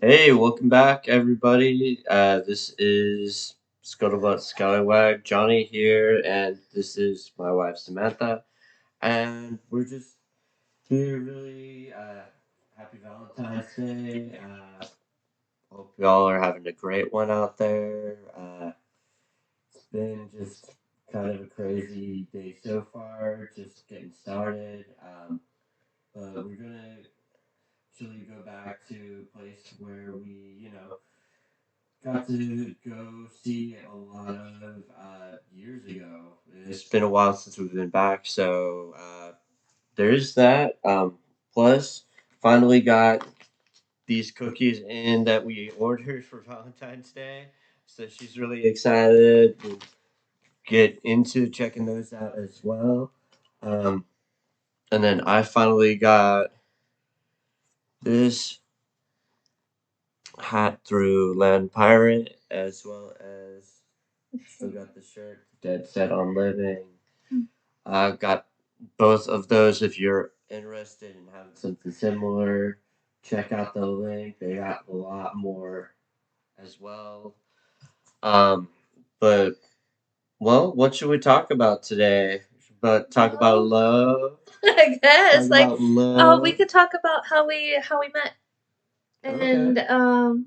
Hey, welcome back, everybody. This is Scuttlebutt Scallywag, Johnny here, and this is my wife Samantha, and we're just here really happy Valentine's Day. Hope y'all are having a great one out there. It's been just kind of a crazy day so far, just getting started. But we're gonna actually go back to a place where we got to go see a lot of years ago. It's been a while since we've been back, so there's that. Plus, finally got these cookies in that we ordered for Valentine's Day, so she's really excited to get into checking those out as well. Um, and then I finally got this hat through Land Pirate as well as still got the shirt, Dead Set on Living. I've got both of those if you're interested in having something similar. Check out the link. They got a lot more as well. Um, but well, what should we talk about today? But talk about love. I guess Talk about we love. could talk about how we met and Okay.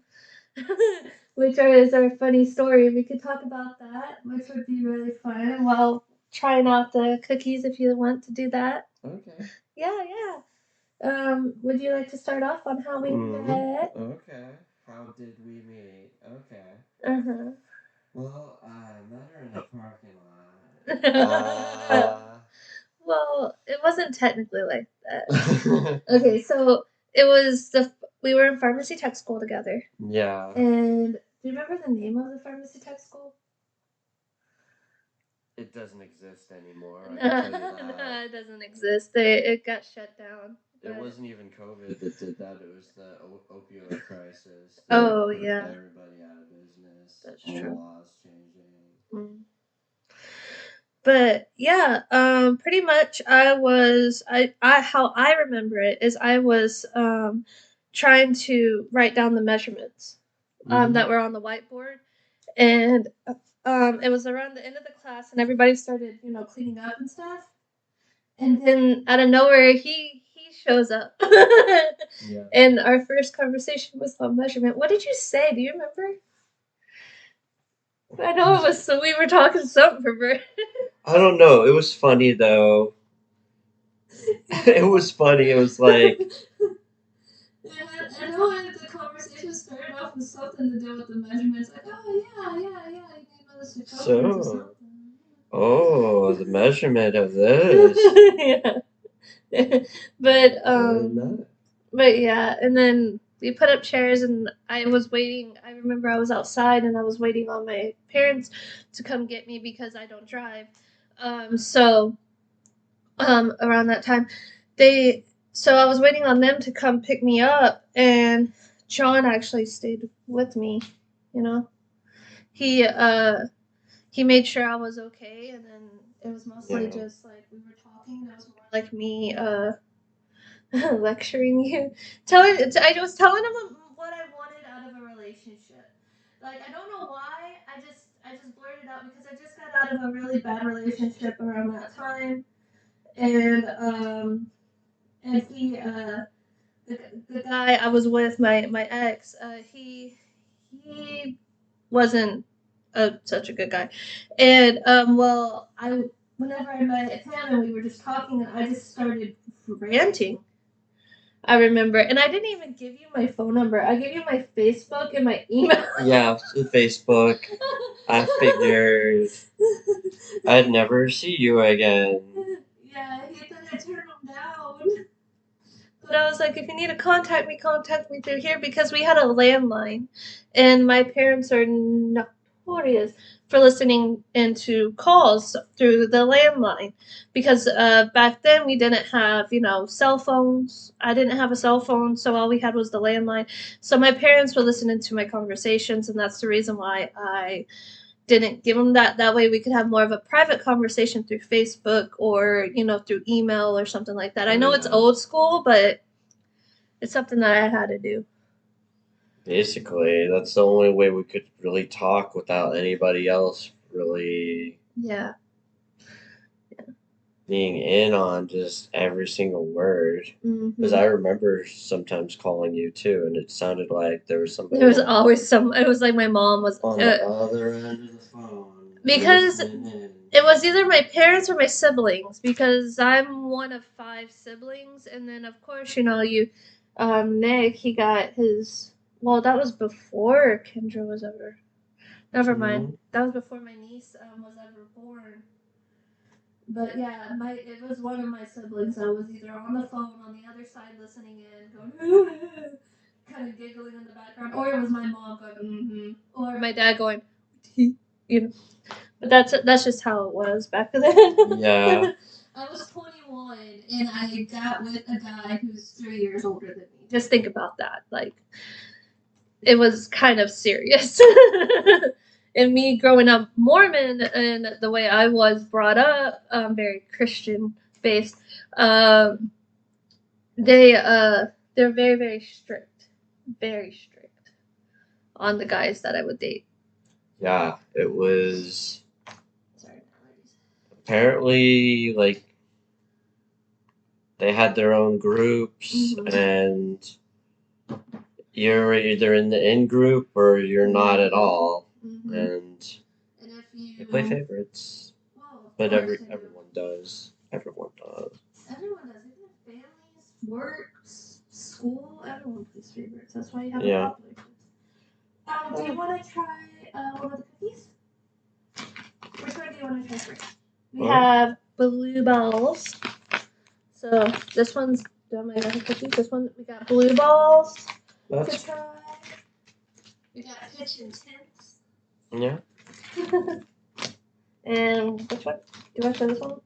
which is our funny story. We could talk about that, which would be really fun. While trying out the cookies, if you want to do that. Okay. Yeah, yeah. Would you like to start off on how we met? Okay. How did we meet? Okay. Uh huh. Well, I met her in a parking lot. Well, it wasn't technically like that. Okay, so it was we were in pharmacy tech school together. Yeah. And do you remember the name of the pharmacy tech school? It doesn't exist anymore. I No, can tell you no, that. it doesn't exist. It got shut down. It But wasn't even COVID that did that. It was the opioid crisis that oh put yeah, everybody out of business. that's All the true. laws changing. Mm. But yeah, pretty much I how I remember it is I was trying to write down the measurements that were on the whiteboard, and it was around the end of the class, and everybody started cleaning up and stuff, and then out of nowhere he shows up, Yeah. and our first conversation was on measurement. What did you say? Do you remember? I know it was so we were talking something for bird. I don't know. It was funny though. It was funny. It was like I know the conversation started off with something to do with the measurements. Like, oh yeah, you need another circumference or so. something. Oh, the measurement of this. Yeah. but Very nice. but yeah, and then we put up chairs, and I was waiting. I remember I was outside, and I was waiting on my parents to come get me because I don't drive. So around that time, they so I was waiting on them to come pick me up, and John actually stayed with me. You know, he uh he made sure I was okay, and then it was mostly Yeah. just like we were talking. It was more like me lecturing you, telling. I was telling him what I wanted out of a relationship. Like I don't know why. I just blurted out because I just got out of a really bad relationship around that time, and and the, the guy I was with, my ex, he wasn't such a good guy, and well, I whenever I met him and we were just talking, I just started ranting. I remember, and I didn't even give you my phone number. I gave you my Facebook and my email. Yeah, Facebook. I figured I'd never see you again. Yeah, he thought I turned him down. But I was like, if you need to contact me through here because we had a landline, and my parents are notorious for listening into calls through the landline because back then we didn't have cell phones. I didn't have a cell phone, so all we had was the landline. So my parents were listening to my conversations, and that's the reason why I didn't give them that. That way we could have more of a private conversation through Facebook or through email or something like that. I know it's old school, but it's something that I had to do. Basically, that's the only way we could really talk without anybody else really Yeah. being in on just every single word. Because I remember sometimes calling you too, and it sounded like there was somebody There was always some. It was like my mom was on the other end of the phone. because listening in. it was either my parents or my siblings. Because I'm one of 5 siblings, and then of course Nick, he got his. Well, that was before Kendra was ever. Never mind. That was before my niece was ever born. But yeah, it was one of my siblings that was either on the phone on the other side listening in, going kind of giggling in the background, or it was my mom going or my dad going, you know. But that's just how it was back then. Yeah. I was 21 and I got with a guy who's 3 years older than me. Just think about that. Like, it was kind of serious. And me growing up Mormon and the way I was brought up, very Christian based, they're very very strict on the guys that I would date. Yeah, it was. Sorry, apparently, like, they had their own groups, and you're either in the in group or you're not at all. And if you play favorites, but everyone does. Everyone does. Everyone does. Even families, works, school, everyone plays favorites. That's why you have a population. Do you want to try one of the cookies? Which one do you want to try first? We have blue balls. So this one's done my cookies. This one we got blue balls to try. We got pitch intense. Yeah. And which one? Do you want to try this one?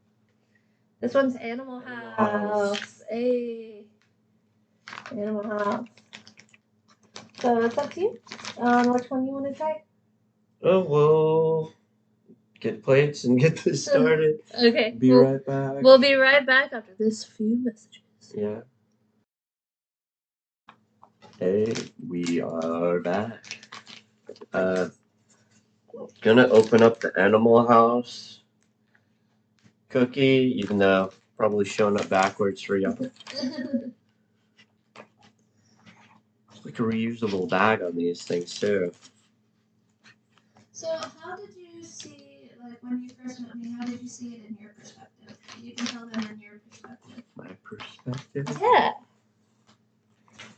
This one's Animal House. Hey. Animal House. So it's up to you. Which one you want to try? Oh, we'll get plates and get this started. Okay. Be right back. We'll be right back after this few messages. Yeah. Hey, we are back. Gonna open up the Animal House cookie, even though probably showing up backwards for y'all. It's like a reusable bag on these things too. So how did you see, like when you first met me, how did you see it in your perspective? You can tell them in your perspective. My perspective? Yeah.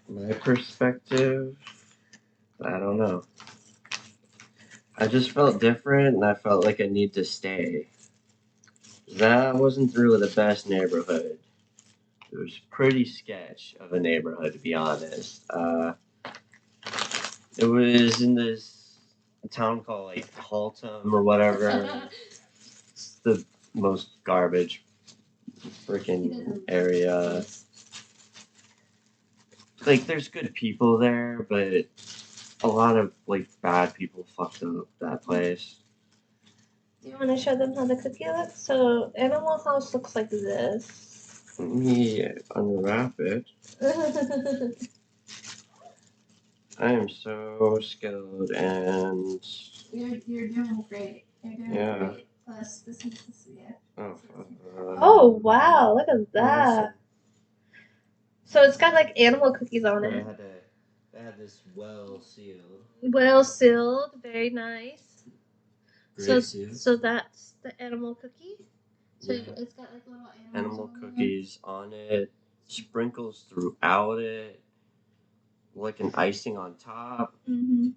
My perspective? I don't know. I just felt different and I felt like I need to stay. That wasn't really the best neighborhood. It was pretty sketch of a neighborhood, to be honest. It was in this town called like Haltom or whatever. It's the most garbage freaking area. Like, there's good people there, but a lot of like bad people fucked up that place. Do you want to show them how the cookie looks? So Animal House looks like this. Let me unwrap it. I am so skilled and you're doing great. You're doing great. Plus this is oh, oh wow! Look at that. So it's got like animal cookies on it. I had this well sealed. Well sealed, very nice. Great so that's the animal cookie. So it's got like little animal cookies on it, sprinkles throughout it, like an icing on top. Mm-hmm.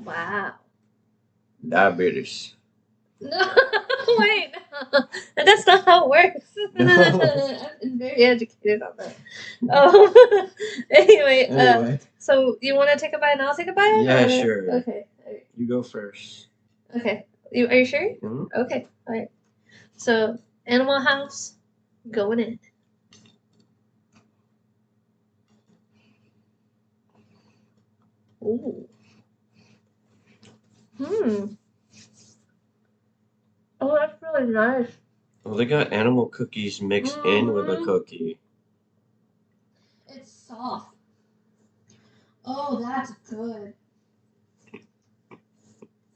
Wow. Diabetes. No, wait. That's not how it works. No. I'm very educated on that. Anyway, so you want to take a bite and I'll take a bite? Yeah, sure. Okay. You go first. Okay. Are you sure? Mm-hmm. Okay. All right. So, Animal House, going in. Ooh. Oh, that's really nice. Well, they got animal cookies mixed in with a cookie. It's soft. Oh, that's good.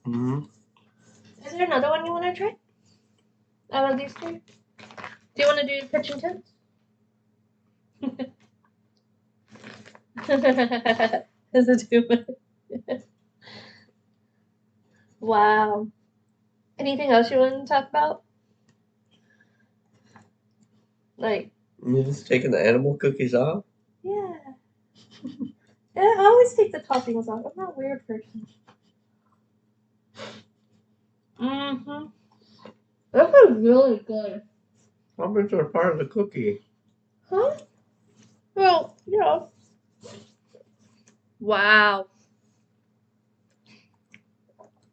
Mm-hmm. Is there another one you want to try? Out of these two? Do you want to do pitch and tents? Is it too much? Wow. Anything else you want to talk about? Like, You're just taking the animal cookies off? yeah. Yeah, I always take the toppings off. I'm not a weird person. Mm-hmm. This is really good. Toppings are part of the cookie. Huh? Well, yeah. Wow.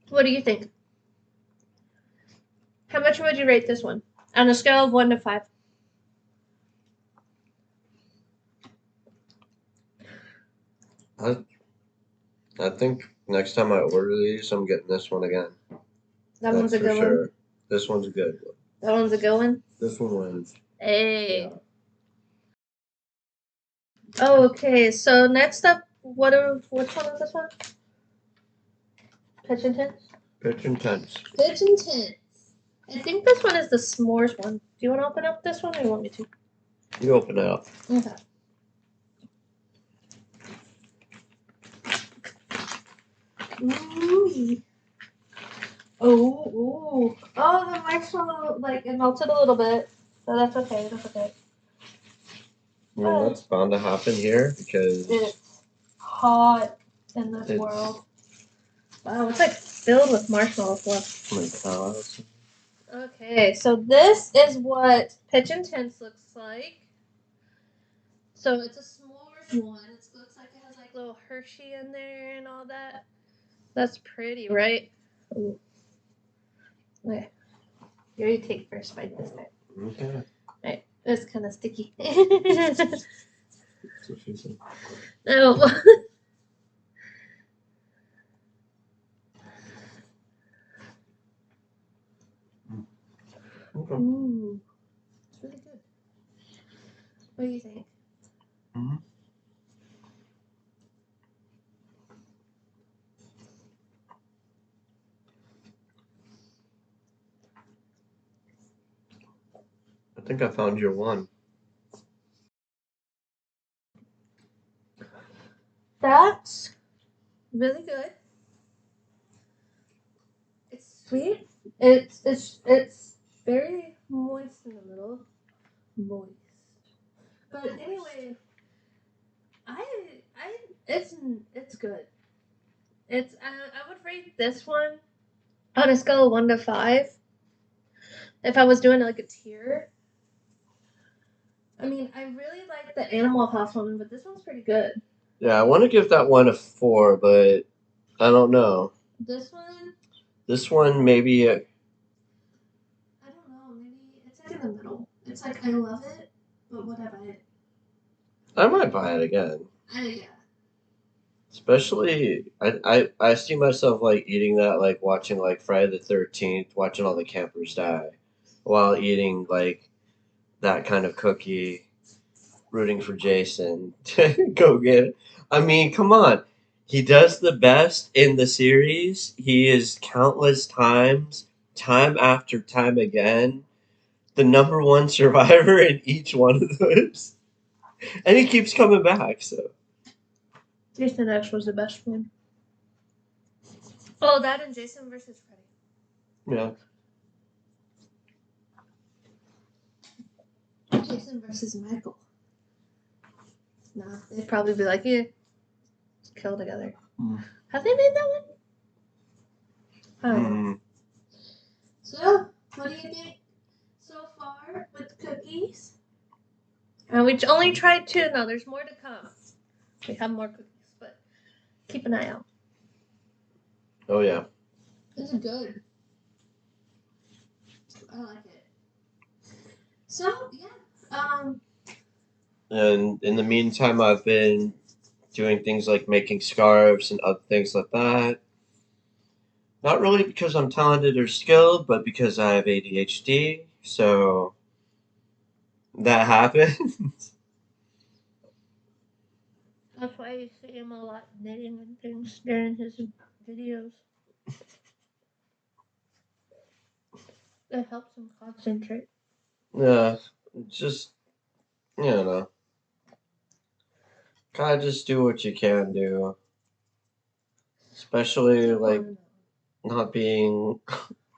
What do you think? How much would you rate this one? On a scale of 1 to 5. I think next time I order these, I'm getting this one again. That That's one's a for good sure. one. This one's a good one. That one's a good one. This one wins. Hey. Yeah. Okay, so next up, which one is this one? Pitch and Tents? Pitch and tents. Pitch and Tents. I think this one is the s'mores one. Do you want to open up this one or you want me to? You open it up. Okay. Ooh. Oh, the marshmallow, like, it melted a little bit. So that's okay, that's okay. I mean, that's bound to happen here because It's hot in this world. Wow, it's like filled with marshmallow fluff. Oh my God. Okay, so this is what Pitch and Tents looks like. So it's a s'mores one. It looks like it has like little Hershey in there and all that. That's pretty, right? Ooh. Okay. You take first bite this time. Okay. Right. It's kind of sticky. That's what she said. No. Okay. Ooh. It's really good. What do you think? Mm-hmm. I think I found your one. That's really good. It's sweet. It's very moist in the middle. Moist. But anyway, I it's good. I would rate this one on a scale of 1 to 5. If I was doing like a tier. I mean, I really like the Animal House one, but this one's pretty good. Yeah, I want to give that one a 4, but I don't know. This one? This one maybe. I don't know. Maybe it's like in the middle. It's like I love it, but would I buy it? I might buy it again. Yeah. Especially, I see myself like eating that, like watching like Friday the 13th, watching all the campers die, while eating like that kind of cookie, rooting for Jason to go get it. I mean, come on. He does the best in the series. He is countless times, time after time again, the number one survivor in each one of those. And he keeps coming back, so. Jason X was the best one. Oh, that and Jason versus Freddy. Yeah. Jason versus Michael. Nah, they'd probably be like, yeah, kill together. Mm. Have they made that one? I don't know. Mm. So, what do you think so far with cookies? We only tried 2. Now there's more to come. We have more cookies, but keep an eye out. Oh, yeah. This is good. I like it. So, yeah. And in the meantime, I've been doing things like making scarves and other things like that. Not really because I'm talented or skilled, but because I have ADHD. So that happens. That's why you see him a lot knitting and things during his videos. It helps him concentrate. Yeah, just, you know, kind of just do what you can do. Especially, like, not being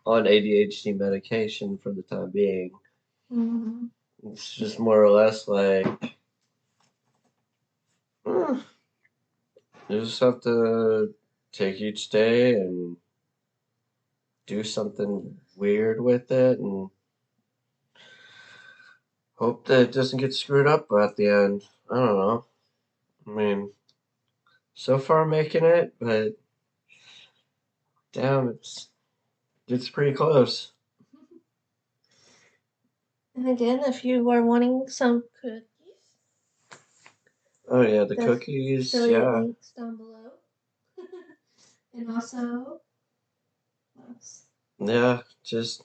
on ADHD medication for the time being. Mm-hmm. It's just more or less like, you just have to take each day and do something weird with it and hope that it doesn't get screwed up at the end. I don't know. I mean, so far making it, but damn, it's pretty close. And again, if you are wanting some cookies, Oh yeah, the the cookies, affiliate yeah. links down below. And also, what else? Yeah, just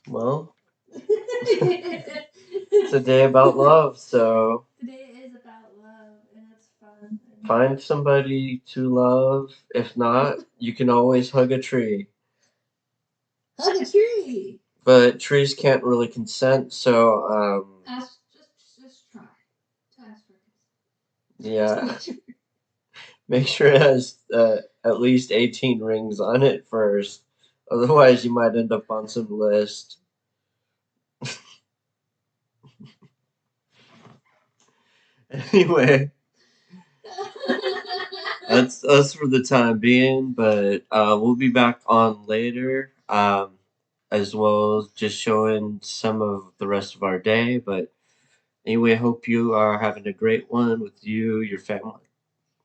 well, it's a day about love, so Today is about love, and it's fun. find somebody to love. If not, you can always hug a tree. Hug a tree. But trees can't really consent, so Ask, just try to ask for yeah. Make sure it has at least 18 rings on it first. Otherwise, you might end up on some list. Anyway, that's us for the time being, but we'll be back on later, as well as just showing some of the rest of our day. But anyway, hope you are having a great one with you, your family,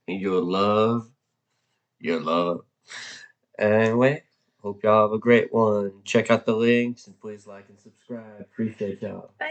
and your love. Anyway, hope y'all have a great one. Check out the links and please like and subscribe. Appreciate y'all. Bye.